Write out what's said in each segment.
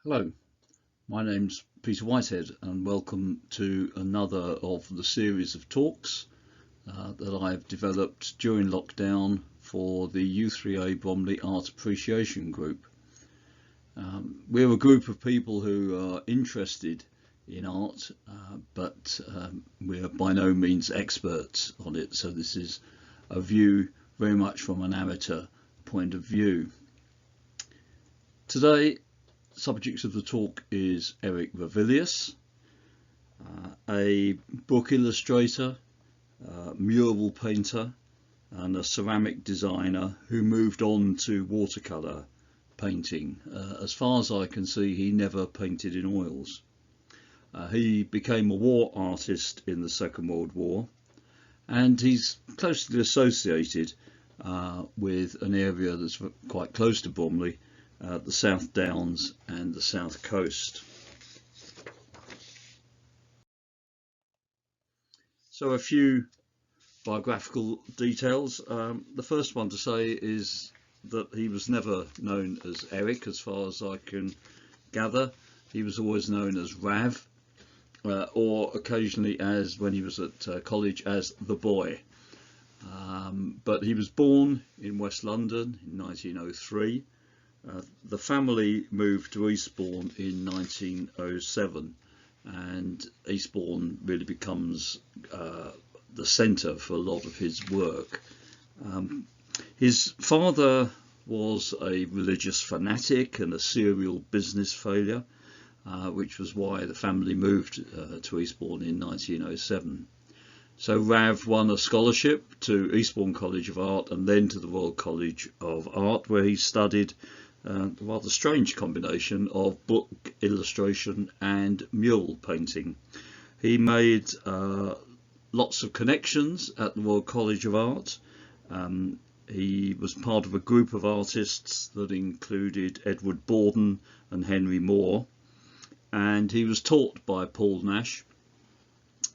Hello, my name's Peter Whitehead and welcome to another of the series of talks that I've developed during lockdown for the U3A Bromley Art Appreciation Group. We're a group of people who are interested in art, but we're by no means experts on it, so this is a view very much from an amateur point of view. Today, subject of the talk is Eric Ravilious, a book illustrator, mural painter and a ceramic designer who moved on to watercolour painting. As far as I can see, he never painted in oils. He became a war artist in the Second World War, and he's closely associated with an area that's quite close to Bromley, the South Downs and the South Coast. So a few biographical details. The first one to say is that he was never known as Eric, as far as I can gather. He was always known as Rav, or occasionally, as when he was at college, as the boy. But he was born in West London in 1903. The family moved to Eastbourne in 1907, and Eastbourne really becomes the centre for a lot of his work. His father was a religious fanatic and a serial business failure, which was why the family moved to Eastbourne in 1907. So Rav won a scholarship to Eastbourne College of Art and then to the Royal College of Art, where he studied a rather strange combination of book illustration and mural painting. He made lots of connections at the Royal College of Art. He was part of a group of artists that included Edward Borden and Henry Moore, and he was taught by Paul Nash,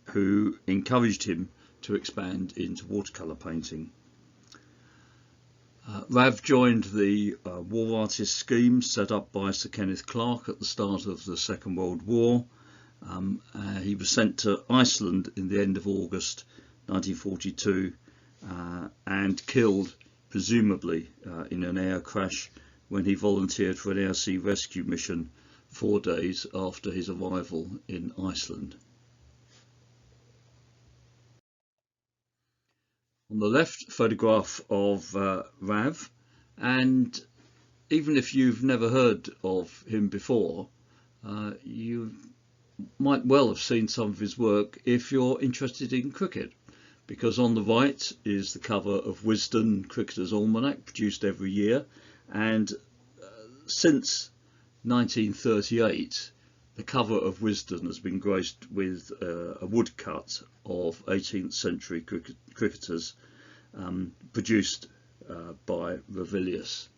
who encouraged him to expand into watercolour painting. Rav joined the War Artist scheme set up by Sir Kenneth Clarke at the start of the Second World War. He was sent to Iceland in the end of August 1942 and killed, presumably in an air crash, when he volunteered for an air sea rescue mission 4 days after his arrival in Iceland. On the left, photograph of Rav, and even if you've never heard of him before, you might well have seen some of his work if you're interested in cricket, because on the right is the cover of Wisden Cricketer's Almanac, produced every year, and since 1938 the cover of Wisden has been graced with a woodcut of 18th century cricketers produced by Ravilious.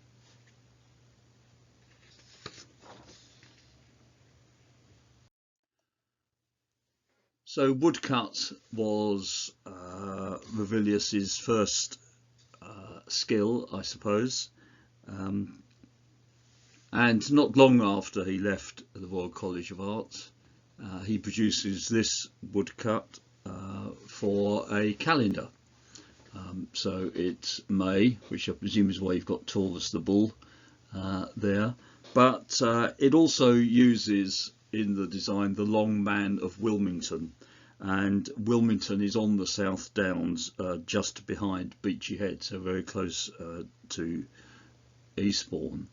So woodcut was Ravillious's first skill, I suppose, and not long after he left the Royal College of Art, he produces this woodcut for a calendar. So it's May, which I presume is why you've got Taurus the bull there, but it also uses in the design the Long Man of Wilmington, and Wilmington is on the South Downs, just behind Beachy Head, so very close to Eastbourne.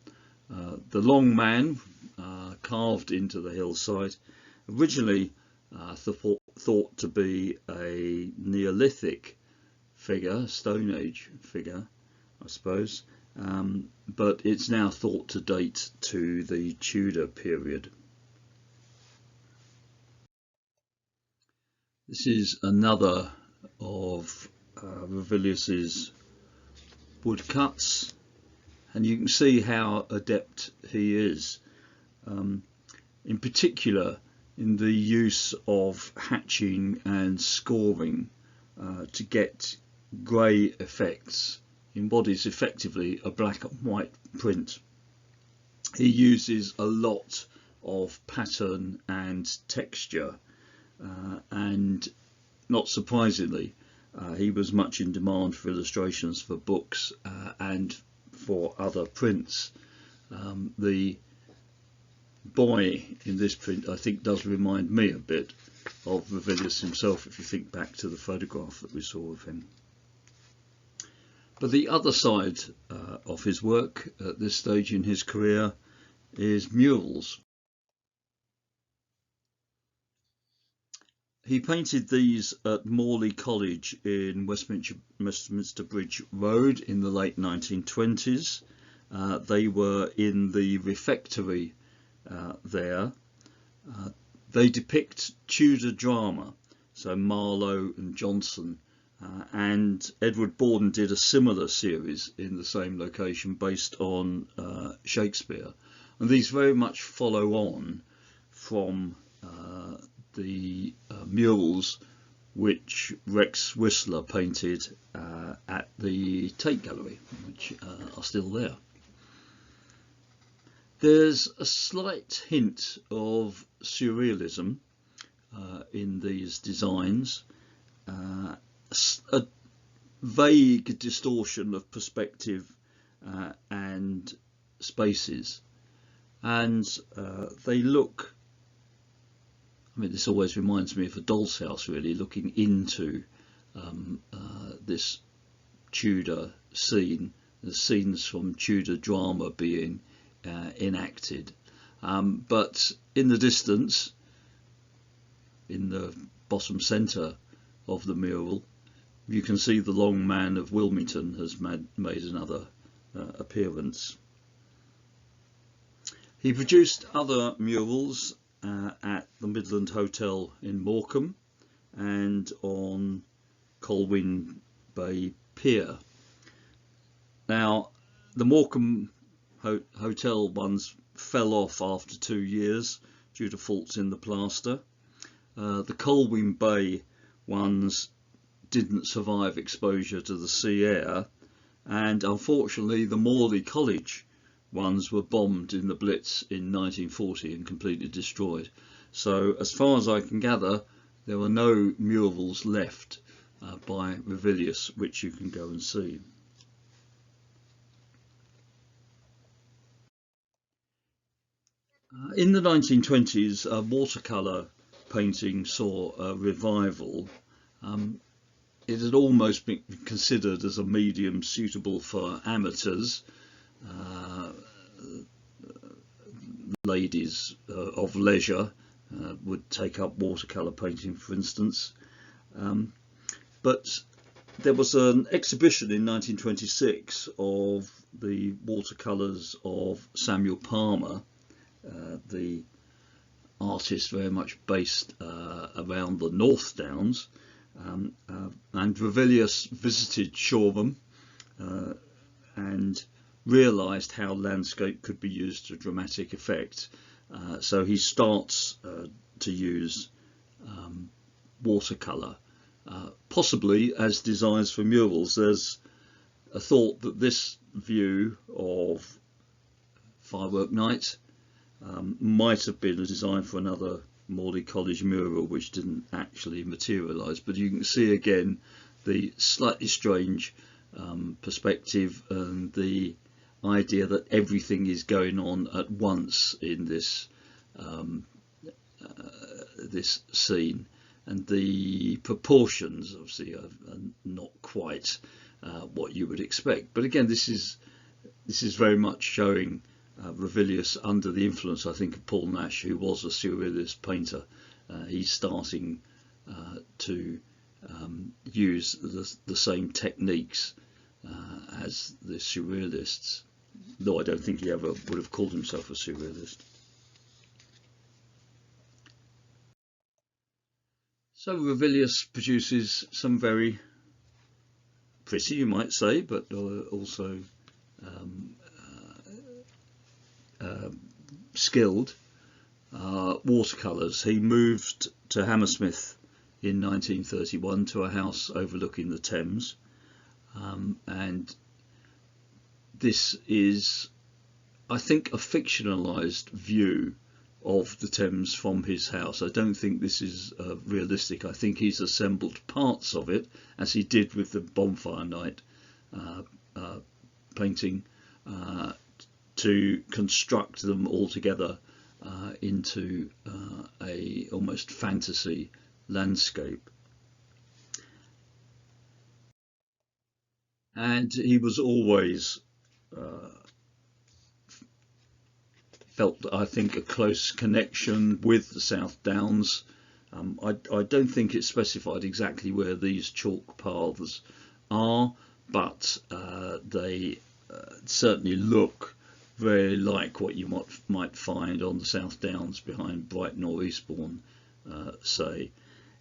The Long Man, carved into the hillside, originally thought to be a Neolithic figure, Stone Age figure, I suppose, but it's now thought to date to the Tudor period. This is another of Ravillious's woodcuts, and you can see how adept he is, in particular in the use of hatching and scoring to get grey effects in what is effectively a black and white print. He uses a lot of pattern and texture, and not surprisingly he was much in demand for illustrations for books and for other prints. The boy in this print, I think, does remind me a bit of Ravilious himself, if you think back to the photograph that we saw of him. But the other side of his work at this stage in his career is murals. He painted these at Morley College in Westminster Bridge Road in the late 1920s. They were in the refectory there. They depict Tudor drama, so Marlowe and Johnson, and Edward Borden did a similar series in the same location based on Shakespeare, and these very much follow on from the murals which Rex Whistler painted at the Tate Gallery, which are still there. There's a slight hint of surrealism in these designs, a vague distortion of perspective and spaces, and they look, I mean, this always reminds me of a doll's house, really, looking into this Tudor scene, the scenes from Tudor drama being enacted. But in the distance, in the bottom centre of the mural, you can see the Long Man of Wilmington has made another appearance. He produced other murals at the Midland Hotel in Morecambe and on Colwyn Bay Pier. Now, the Morecambe Hotel ones fell off after 2 years due to faults in the plaster. The Colwyn Bay ones didn't survive exposure to the sea air, and unfortunately the Morley College ones were bombed in the Blitz in 1940 and completely destroyed. So as far as I can gather, there are no murals left by Ravilious which you can go and see. In the 1920s, watercolour painting saw a revival. It had almost been considered as a medium suitable for amateurs, ladies of leisure would take up watercolour painting, for instance. But there was an exhibition in 1926 of the watercolours of Samuel Palmer, the artist very much based around the North Downs, and Ravilious visited Shoreham and realised how landscape could be used to dramatic effect. So he starts to use watercolour, possibly as designs for murals. There's a thought that this view of Firework Night might have been a design for another Morley College mural which didn't actually materialise, but you can see again the slightly strange perspective and the idea that everything is going on at once in this this scene, and the proportions obviously are not quite what you would expect. But again, this is very much showing Ravilious under the influence, I think, of Paul Nash, who was a surrealist painter. He's starting to use the same techniques as the surrealists, though I don't think he ever would have called himself a surrealist. So Ravilious produces some very pretty, you might say, but also skilled watercolours. He moved to Hammersmith in 1931 to a house overlooking the Thames, and this is, I think, a fictionalised view of the Thames from his house. I don't think this is realistic. I think he's assembled parts of it, as he did with the Bonfire Night painting, to construct them all together into a almost fantasy landscape. And he was always felt, I think, a close connection with the South Downs. I don't think it's specified exactly where these chalk paths are, but they certainly look very like what you might find on the South Downs behind Brighton or Eastbourne, say.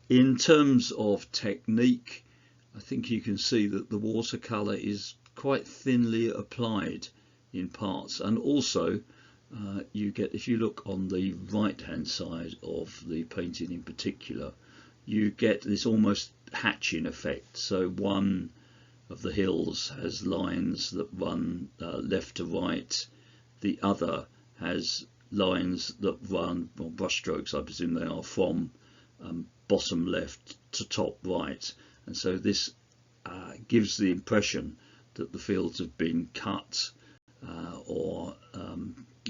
In terms of technique, I think you can see that the watercolour is quite thinly applied in parts, and also you get, if you look on the right hand side of the painting in particular, you get this almost hatching effect. So one of the hills has lines that run left to right, the other has lines that run, or brush strokes I presume they are, from bottom left to top right, and so this gives the impression that the fields have been cut or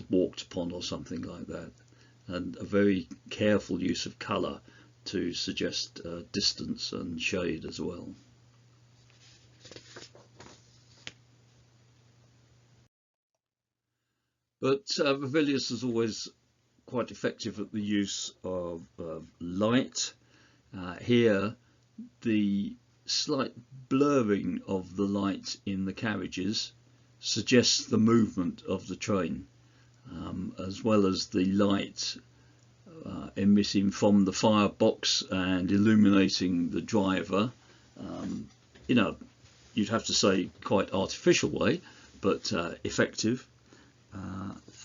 walked upon or something like that, and a very careful use of colour to suggest distance and shade as well. But Ravilious is always quite effective at the use of light. Here the slight blurring of the light in the carriages suggests the movement of the train, as well as the light emitting from the firebox and illuminating the driver in a, you'd have to say, quite artificial way, but effective.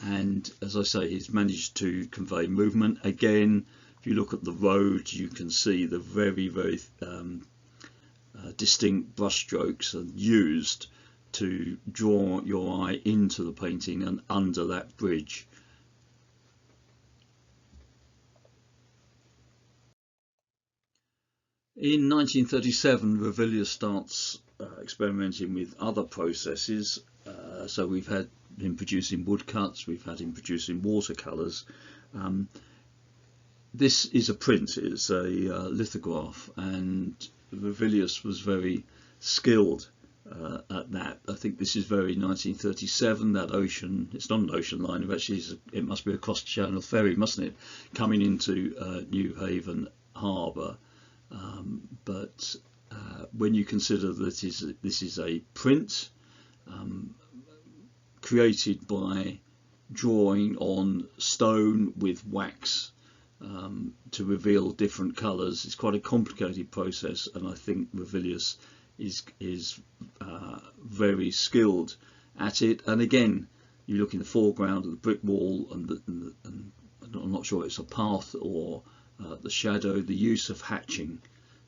And as I say, he's managed to convey movement. Again, if you look at the road, you can see the very, very distinct brush strokes are used to draw your eye into the painting and under that bridge. In 1937, Ravilious starts experimenting with other processes. So we've had him producing woodcuts, we've had him producing watercolours. This is a print, it's a lithograph, and Ravilious was very skilled at that. I think this is very 1937, that ocean, it's not an ocean liner, actually it must be a cross-channel ferry, mustn't it, coming into New Haven Harbour. But when you consider that this is a print created by drawing on stone with wax to reveal different colours, it's quite a complicated process, and I think Ravilious is very skilled at it. And again, you look in the foreground of the brick wall, and I'm not sure it's a path or the shadow, the use of hatching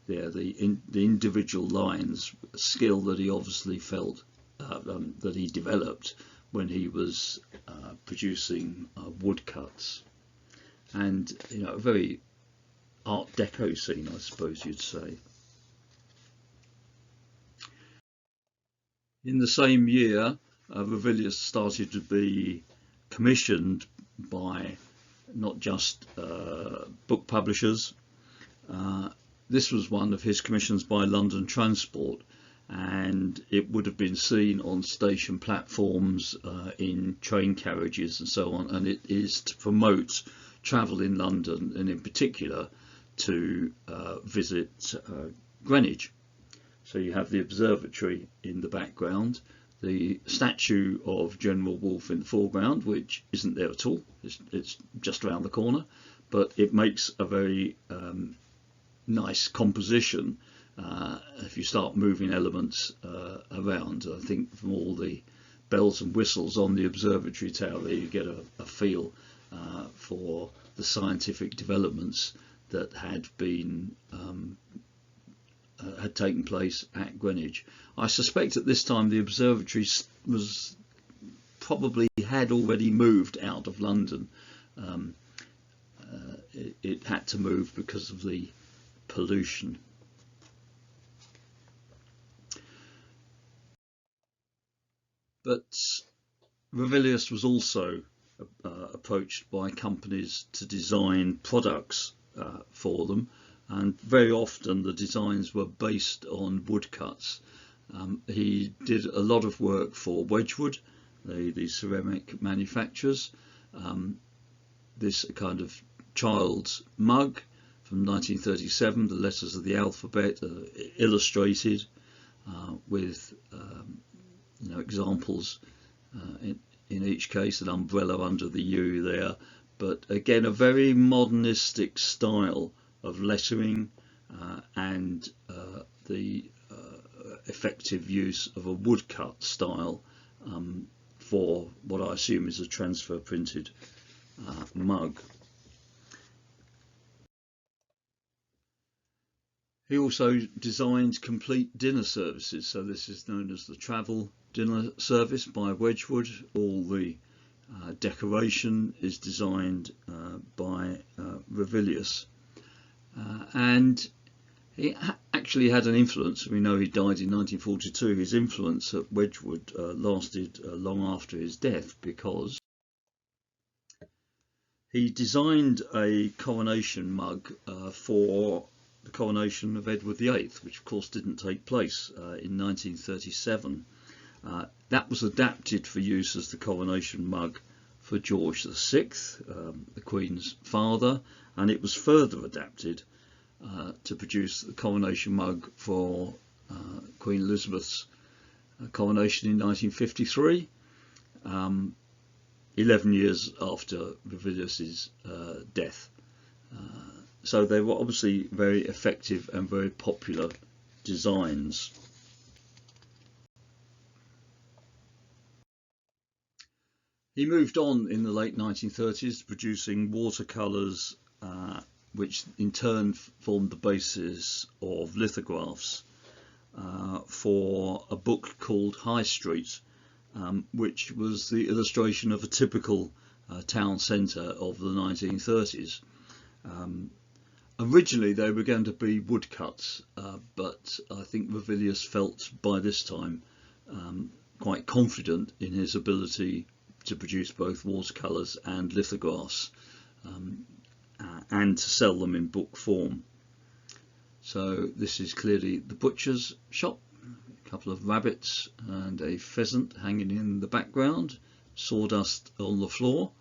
there, the individual lines, skill that he obviously felt that he developed when he was producing woodcuts. And a very Art Deco scene, I suppose you'd say. In the same year, Ravilious started to be commissioned by not just book publishers. This was one of his commissions by London Transport, and it would have been seen on station platforms, in train carriages and so on, and it is to promote travel in London, and in particular to visit Greenwich. So you have the observatory in the background, the statue of General Wolfe in the foreground, which isn't there at all, it's just around the corner, but it makes a very nice composition if you start moving elements around. I think from all the bells and whistles on the observatory tower there, you get a feel for the scientific developments that had been had taken place at Greenwich. I suspect at this time the observatory was probably had already moved out of London. it had to move because of the pollution. But Ravilious was also approached by companies to design products for them, and very often the designs were based on woodcuts. He did a lot of work for Wedgwood, the ceramic manufacturers. This kind of child's mug from 1937, the letters of the alphabet illustrated with examples in each case, an umbrella under the U there, but again a very modernistic style of lettering and the effective use of a woodcut style for what I assume is a transfer printed mug. He also designed complete dinner services, so this is known as the travel dinner service by Wedgwood. All the decoration is designed by Ravilious, and he actually had an influence. We know he died in 1942. His influence at Wedgwood lasted long after his death, because he designed a coronation mug for the coronation of Edward VIII, which of course didn't take place in 1937. That was adapted for use as the coronation mug for George VI, the Queen's father, and it was further adapted to produce the coronation mug for Queen Elizabeth's coronation in 1953, 11 years after Ravilious' death. So they were obviously very effective and very popular designs. He moved on in the late 1930s, producing watercolours, which in turn formed the basis of lithographs for a book called High Street, which was the illustration of a typical town centre of the 1930s. Originally they were going to be woodcuts, but I think Ravilious felt by this time quite confident in his ability to produce both watercolours and lithographs, and to sell them in book form. So this is clearly the butcher's shop, a couple of rabbits and a pheasant hanging in the background, sawdust on the floor.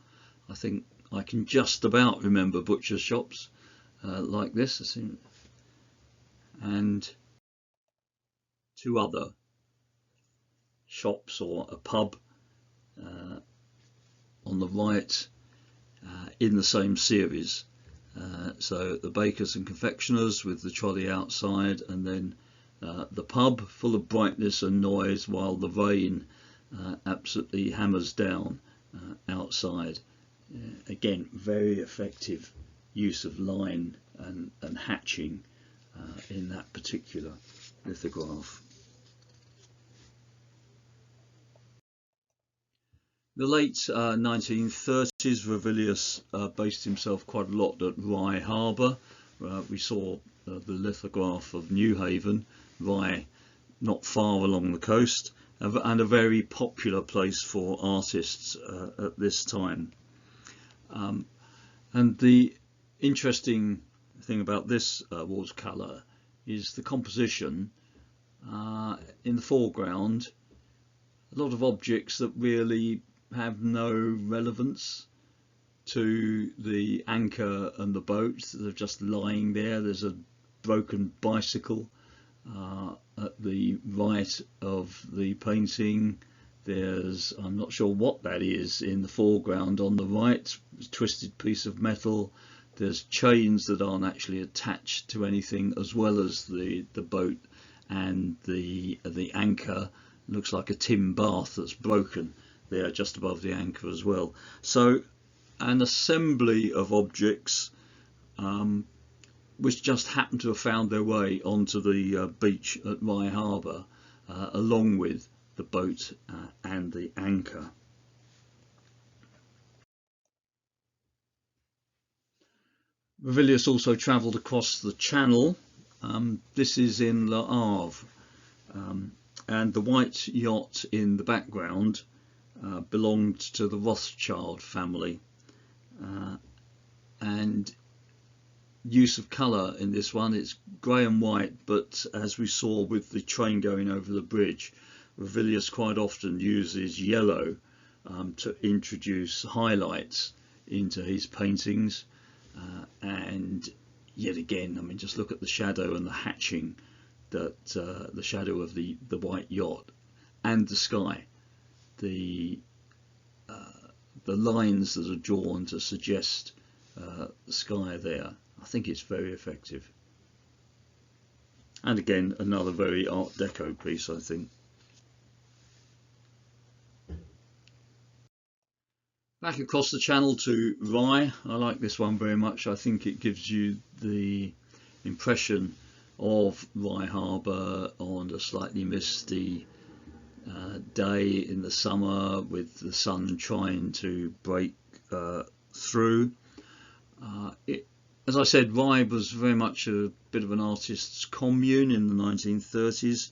I think I can just about remember butcher's shops like this, and two other shops or a pub on the right in the same series. So the bakers and confectioners with the trolley outside, and then the pub full of brightness and noise while the rain absolutely hammers down outside. Again, very effective use of line and hatching in that particular lithograph. The late 1930s, Ravilious based himself quite a lot at Rye Harbour. We saw the lithograph of Newhaven, Rye not far along the coast, and a very popular place for artists at this time. And the interesting thing about this watercolour is the composition. In the foreground, a lot of objects that really have no relevance to the anchor and the boat. They're just lying there. There's a broken bicycle at the right of the painting. There's, I'm not sure what that is in the foreground on the right, a twisted piece of metal. There's chains that aren't actually attached to anything, as well as the boat and the anchor. Looks like a tin bath that's broken there just above the anchor as well. So an assembly of objects which just happen to have found their way onto the beach at Rye Harbour, along with the boat and the anchor. Ravilious also travelled across the Channel. This is in Le Havre, and the white yacht in the background belonged to the Rothschild family, and use of colour in this one, it's grey and white, but as we saw with the train going over the bridge, Ravilious quite often uses yellow to introduce highlights into his paintings, and yet again, I mean, just look at the shadow and the hatching, that the shadow of the white yacht and the sky, the lines that are drawn to suggest the sky there. I think it's very effective, and again another very Art Deco piece, I think. Back across the Channel to Rye. I like this one very much. I think it gives you the impression of Rye Harbour on a slightly misty day in the summer, with the sun trying to break through. As I said, Rye was very much a bit of an artist's commune in the 1930s.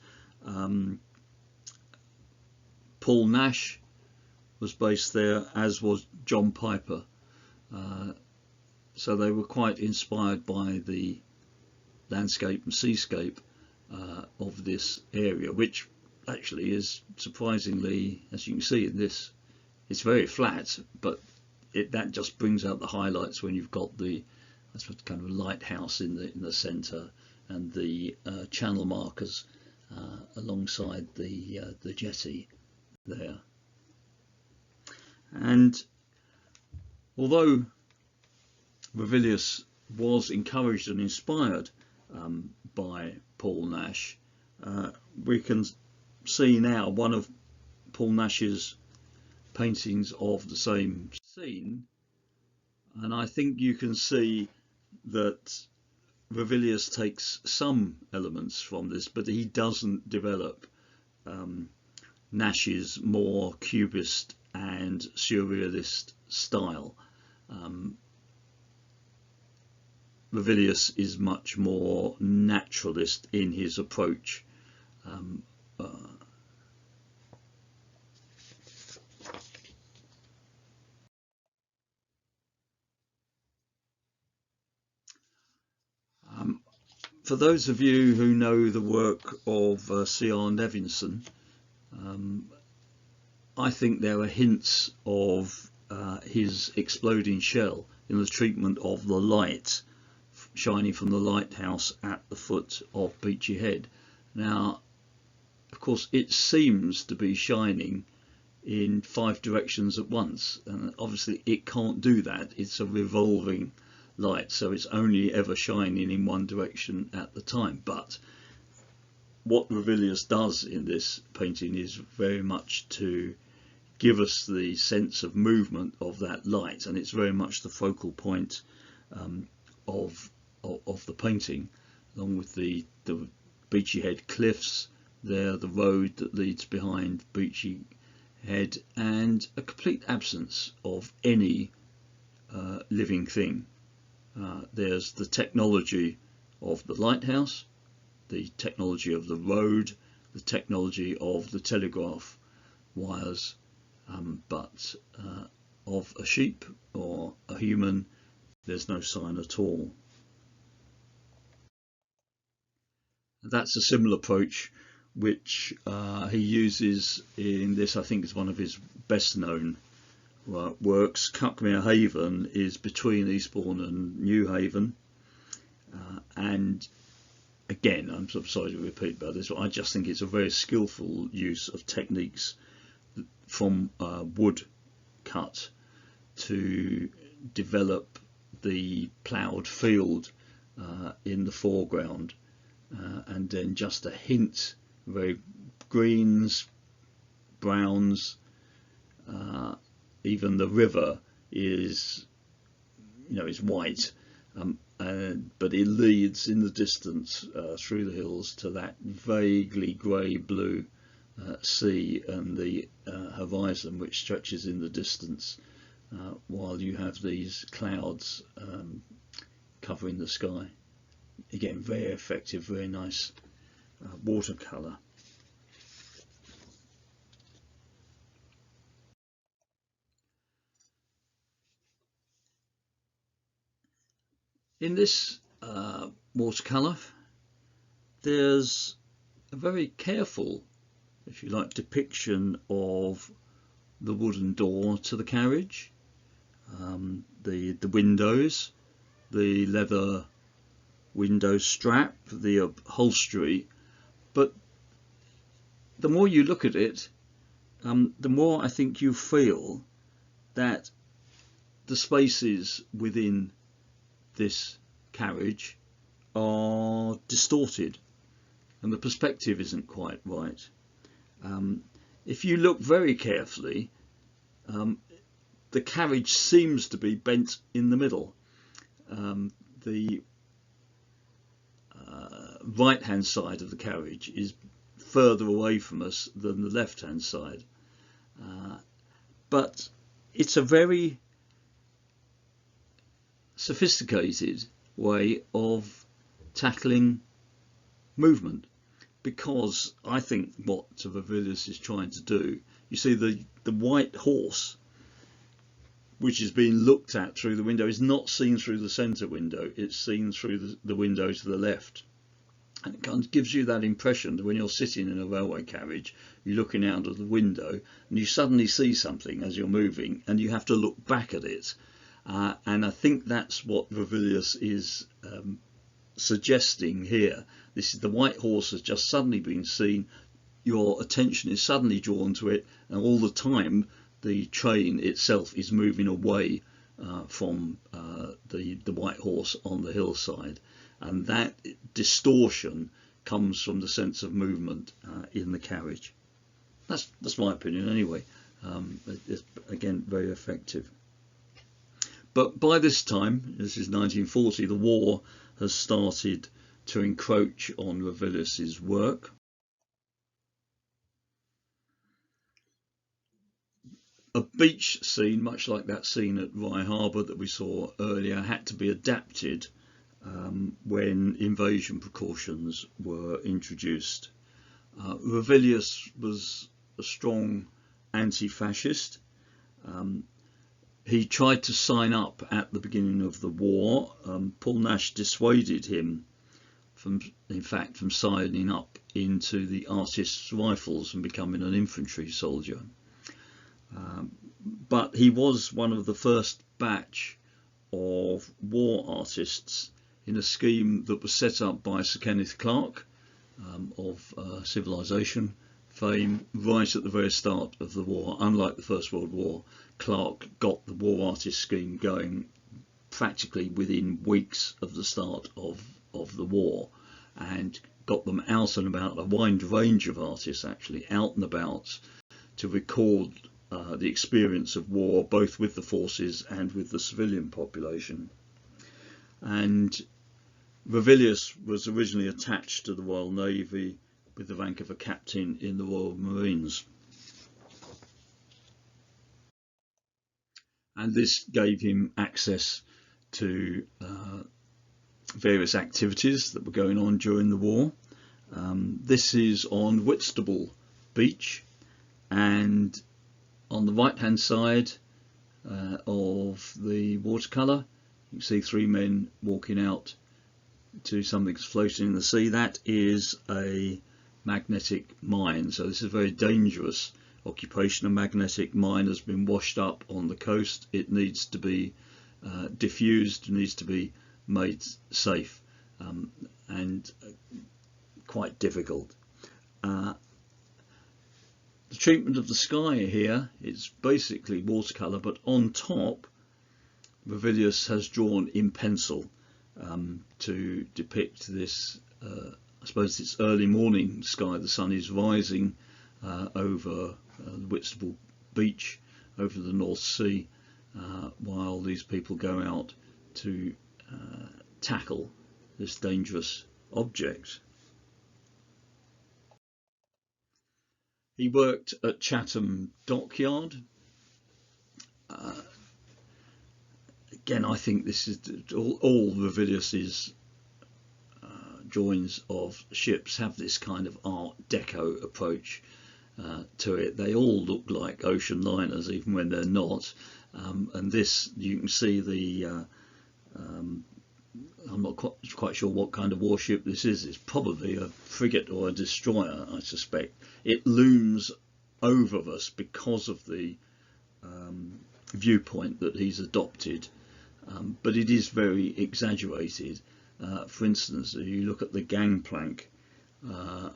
Paul Nash was based there, as was John Piper. So they were quite inspired by the landscape and seascape of this area, which actually is surprisingly, as you can see in this, it's very flat, but that just brings out the highlights when you've got the, I suppose, kind of lighthouse in the centre, and the channel markers alongside the jetty there. And although Ravilious was encouraged and inspired by Paul Nash, we can see now one of Paul Nash's paintings of the same scene, and I think you can see that Ravilious takes some elements from this, but he doesn't develop Nash's more cubist and surrealist style. Ravilious is much more naturalist in his approach. For those of you who know the work of C.R. Nevinson, I think there are hints of his exploding shell in the treatment of the light shining from the lighthouse at the foot of Beachy Head. Now, of course, it seems to be shining in 5 directions at once, and obviously it can't do that. It's a revolving light, so it's only ever shining in one direction at the time. But what Ravilious does in this painting is very much to give us the sense of movement of that light, and it's very much the focal point of the painting, along with the Beachy Head cliffs there, the road that leads behind Beachy Head, and a complete absence of any living thing. There's the technology of the lighthouse, the technology of the road, the technology of the telegraph wires, but of a sheep or a human, there's no sign at all. That's a similar approach which he uses in this. I think is one of his best known works. Cuckmere Haven is between Eastbourne and New Haven, and again, I'm sort of sorry to repeat about this, but I just think it's a very skillful use of techniques from wood cut to develop the ploughed field in the foreground, and then just a hint, very greens, browns, even the river is, is white, but it leads in the distance through the hills to that vaguely grey blue sea and the horizon which stretches in the distance, while you have these clouds covering the sky. Again, very effective, very nice watercolour. In this watercolour, there's a very careful, if you like, depiction of the wooden door to the carriage, the windows, the leather window strap, the upholstery. But the more you look at it, the more I think you feel that the spaces within this carriage are distorted and the perspective isn't quite right. If you look very carefully, the carriage seems to be bent in the middle. The right hand side of the carriage is further away from us than the left hand side, but it's a very sophisticated way of tackling movement, because I think what Ravilious is trying to do, you see the white horse which is being looked at through the window is not seen through the centre window, it's seen through the window to the left. And it kind of gives you that impression that when you're sitting in a railway carriage, you're looking out of the window and you suddenly see something as you're moving and you have to look back at it. And I think that's what Ravilious is suggesting here. This is the white horse has just suddenly been seen, your attention is suddenly drawn to it, and all the time the train itself is moving away from the white horse on the hillside, and that distortion comes from the sense of movement in the carriage. That's my opinion anyway. It's, again, very effective. But by this time, this is 1940, the war has started to encroach on Ravilius's work. A beach scene, much like that scene at Rye Harbour that we saw earlier, had to be adapted when invasion precautions were introduced. Ravilious was a strong anti-fascist. He tried to sign up at the beginning of the war. Paul Nash dissuaded him from signing up into the Artists' Rifles and becoming an infantry soldier. But he was one of the first batch of war artists in a scheme that was set up by Sir Kenneth Clarke of Civilization fame right at the very start of the war. Unlike the First World War, Clarke got the war artist scheme going practically within weeks of the start of the war, and got them out and about, a wide range of artists actually out and about, to record the experience of war, both with the forces and with the civilian population. And Ravilious was originally attached to the Royal Navy with the rank of a captain in the Royal Marines. And this gave him access to various activities that were going on during the war. This is on Whitstable Beach, and on the right hand side of the watercolour you can see three men walking out to something that's floating in the sea. That is a magnetic mine, so this is a very dangerous occupation. A magnetic mine has been washed up on the coast. It needs to be diffused, needs to be made safe, and quite difficult. The treatment of the sky here is basically watercolour, but on top Ravilious has drawn in pencil to depict this, I suppose it's early morning sky. The sun is rising over Whitstable Beach, over the North Sea, while these people go out to tackle this dangerous object. He worked at Chatham Dockyard. again, I think this is all Ravilius's drawings of ships have this kind of Art Deco approach to it. They all look like ocean liners, even when they're not. And this, you can see the I'm not quite sure what kind of warship this is. It's probably a frigate or a destroyer, I suspect. It looms over us because of the viewpoint that he's adopted, but it is very exaggerated. For instance, if you look at the gangplank,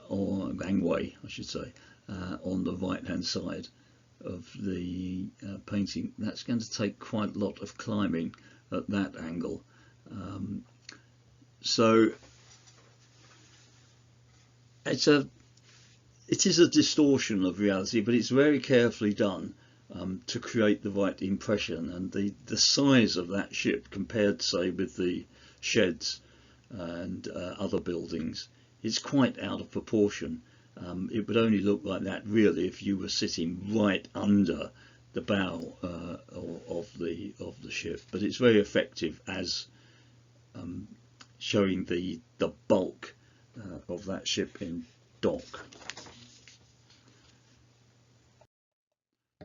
or gangway I should say, on the right hand side of the painting, that's going to take quite a lot of climbing at that angle. So it is a distortion of reality, but it's very carefully done to create the right impression. And the size of that ship compared, say, with the sheds and other buildings, is quite out of proportion. It would only look like that really if you were sitting right under the bow of the ship, but it's very effective as showing the bulk of that ship in dock.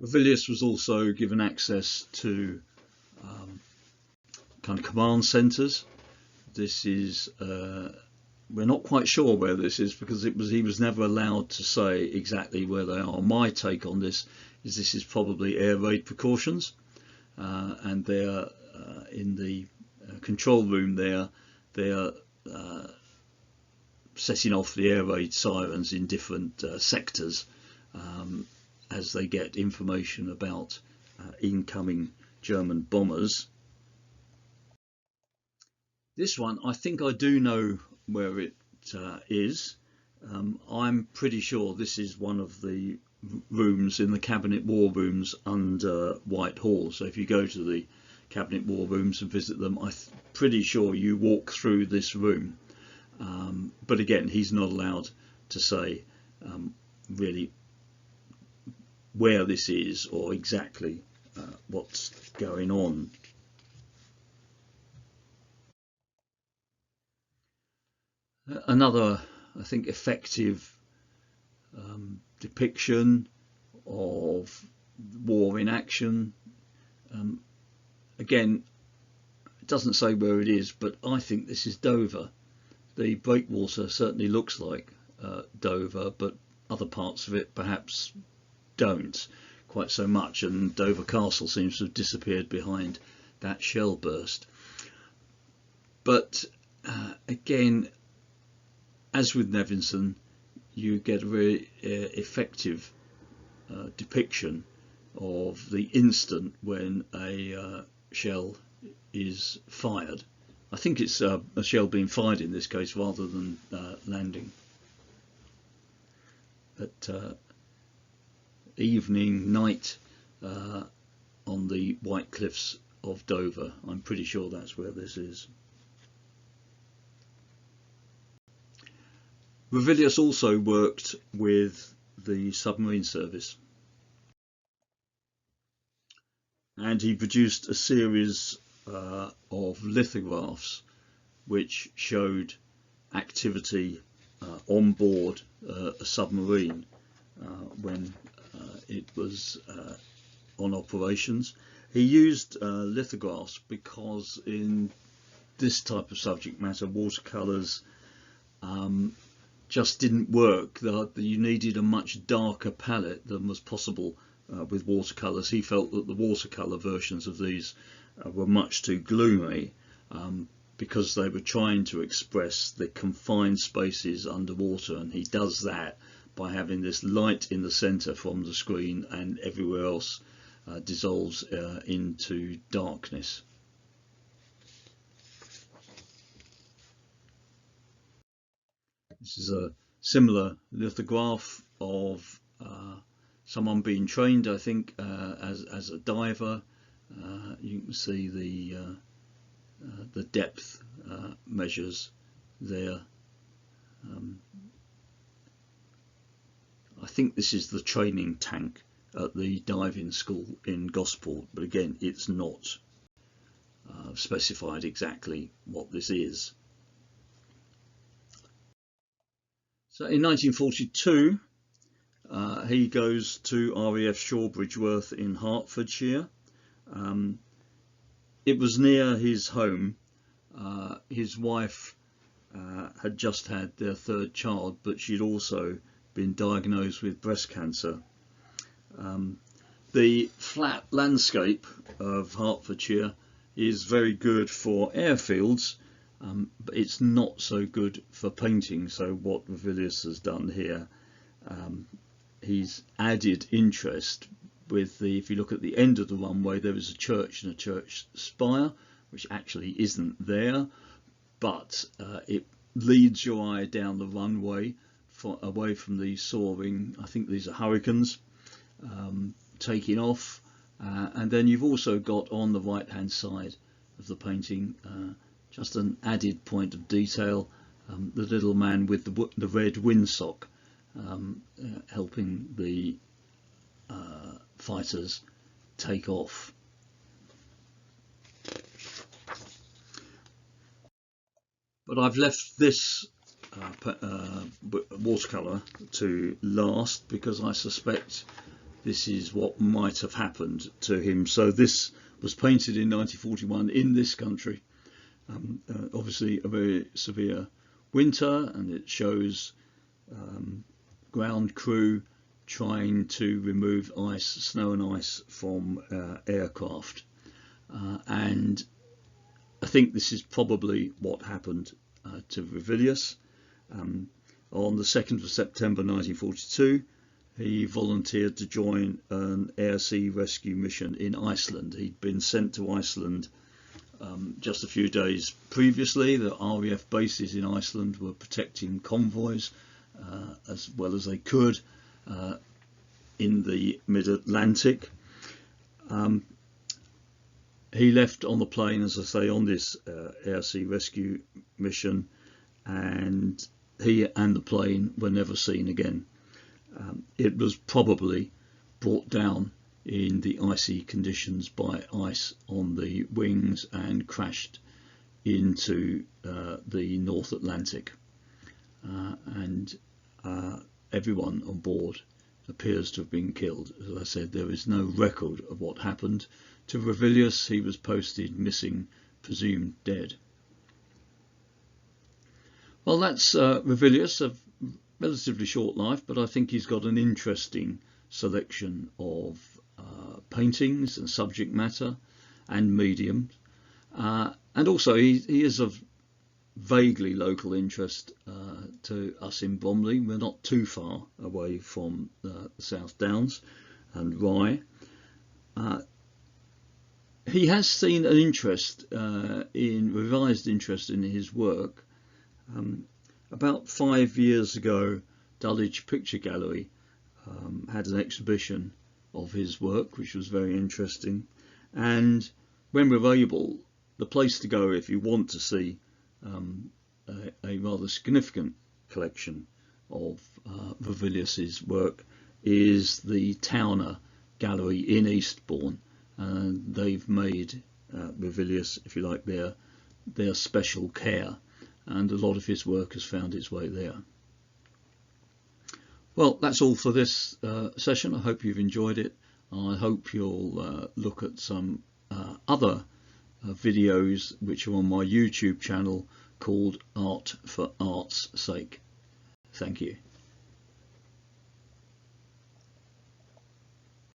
Ravilious was also given access to kind of command centres. This is we're not quite sure where this is, because he was never allowed to say exactly where they are. My take on this is probably air raid precautions, and they're in the control room there. They're setting off the air raid sirens in different sectors as they get information about incoming German bombers. This one, I think I do know where it is. I'm pretty sure this is one of the rooms in the Cabinet War Rooms under Whitehall. So if you go to the Cabinet War Rooms and visit them, I'm pretty sure you walk through this room. But again, he's not allowed to say really where this is or exactly what's going on. Another, I think, effective depiction of war in action. Again, it doesn't say where it is, but I think this is Dover. The breakwater certainly looks like Dover, but other parts of it perhaps don't quite so much, and Dover Castle seems to have disappeared behind that shell burst. But again, as with Nevinson, you get a very effective depiction of the instant when a shell is fired. I think it's a shell being fired in this case rather than landing. But evening, night on the white cliffs of Dover. I'm pretty sure that's where this is. Ravilious also worked with the submarine service, and he produced a series of lithographs which showed activity on board a submarine when it was on operations. He used lithographs because in this type of subject matter, watercolours just didn't work. You needed a much darker palette than was possible with watercolours. He felt that the watercolour versions of these were much too gloomy because they were trying to express the confined spaces underwater, and he does that by having this light in the centre from the screen, and everywhere else dissolves into darkness. This is a similar lithograph of someone being trained, I think, as a diver. You can see the depth measures there. I think this is the training tank at the diving school in Gosport, but again, it's not. specified exactly what this is. So in 1942 he goes to RAF Shawbridgeworth in Hertfordshire. It was near his home. His wife had just had their third child, but she'd also been diagnosed with breast cancer. The flat landscape of Hertfordshire is very good for airfields, but it's not so good for painting. So what Ravilious has done here, he's added interest with the, if you look at the end of the runway, there is a church and a church spire, which actually isn't there, but it leads your eye down the runway away from the soaring, I think these are hurricanes, taking off. And then you've also got on the right hand side of the painting just an added point of detail, the little man with the red windsock helping the fighters take off. But I've left this watercolour to last because I suspect this is what might have happened to him. So this was painted in 1941 in this country. Obviously a very severe winter, and it shows ground crew trying to remove ice, snow and ice from aircraft. And I think this is probably what happened to Ravilious. On the 2nd of September 1942, he volunteered to join an air-sea rescue mission in Iceland. He'd been sent to Iceland just a few days previously. The RAF bases in Iceland were protecting convoys as well as they could in the mid-Atlantic. He left on the plane, as I say, on this air-sea rescue mission, and he and the plane were never seen again. It was probably brought down in the icy conditions by ice on the wings and crashed into the North Atlantic. And everyone on board appears to have been killed. As I said, there is no record of what happened to Ravilious. He was posted missing, presumed dead. Well, that's Ravilious, a relatively short life, but I think he's got an interesting selection of paintings and subject matter and medium. And also he is of vaguely local interest to us in Bromley. We're not too far away from the South Downs and Rye. He has seen an interest revised interest in his work. About 5 years ago, Dulwich Picture Gallery had an exhibition of his work, which was very interesting. And when we're able, the place to go if you want to see a rather significant collection of Ravilius's work is the Towner Gallery in Eastbourne. They've made Ravilious, if you like, their special care, and a lot of his work has found its way there. Well, that's all for this session. I hope you've enjoyed it. I hope you'll look at some other videos which are on my YouTube channel called Art for Art's Sake. Thank you.